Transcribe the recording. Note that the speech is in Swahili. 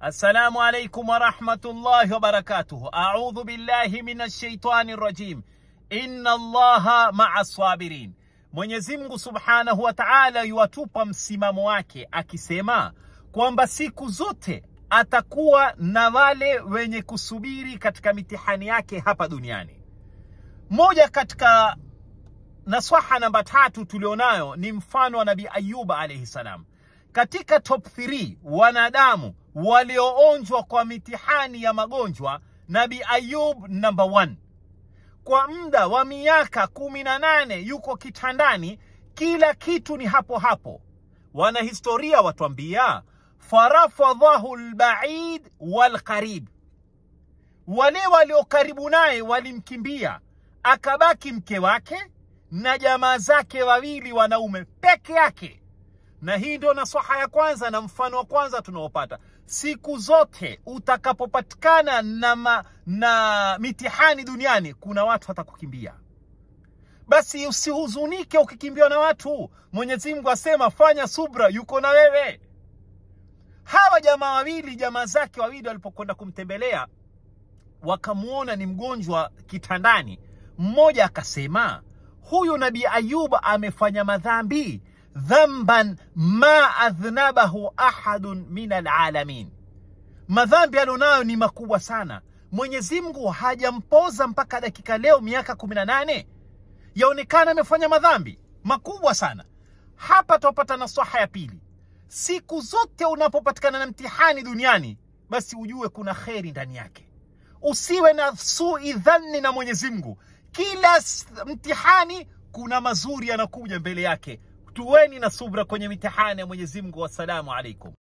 السلام عليكم ورحمة الله وبركاته. أعوذ بالله من الشيطان الرجيم. إن الله مع الصابرين. Mwenyezi Mungu Subhanahu wa Ta'ala yuwatupa msimamo wake akisema kwamba siku zote atakuwa na wale wenye kusubiri katika mitihani yake hapa duniani. Moja katika naswaha namba 3 tulionayo ni mfano wa Nabii Ayuba alayhi salam. Katika top 3 wanadamu walioonjwa kwa mitihani ya magonjwa, Nabii Ayub number 1. Kwa muda wa miaka 18 yuko kitandani, kila kitu ni hapo hapo. Wanahistoria watuambia farafadhahu albaid walqarib, wale walio karibu naye walimkimbia, akabaki mke wake na jamaa zake wawili wanaume peke yake. Na hii ndio nasaha ya kwanza na mfano wa kwanza tunaopata. Siku zote utakapopatikana na mitihani duniani, kuna watu watakukimbia. Basi usihuzunike ukikimbiwa na watu. Mwenyezi Mungu asema fanya subra, yuko na wewe. Hawa jamaa zake wawili walipokwenda kumtembelea, wakamuona ni mgonjwa kitandani. Mmoja akasema, huyu Nabii Ayuba amefanya madhambi, dhamban ma adhnabahu ahadun min alalamin. Madhambi alionayo ni makubwa sana. Mwenyezi Mungu hajampoza mpaka dakika leo miaka 18. Yaonekana amefanya madhambi makubwa sana. Hapa tupata nasaha ya pili. Siku zote unapopatikana na mtihani duniani, basi ujue kuna khairi ndani yake. Usiwe na sui dhanni na Mwenyezi Mungu. Kila mtihani kuna mazuri yanakuja mbele yake. Tuweni na subra kwenye mitihani ya Mwenyezi Mungu. Wassalamu alaikum.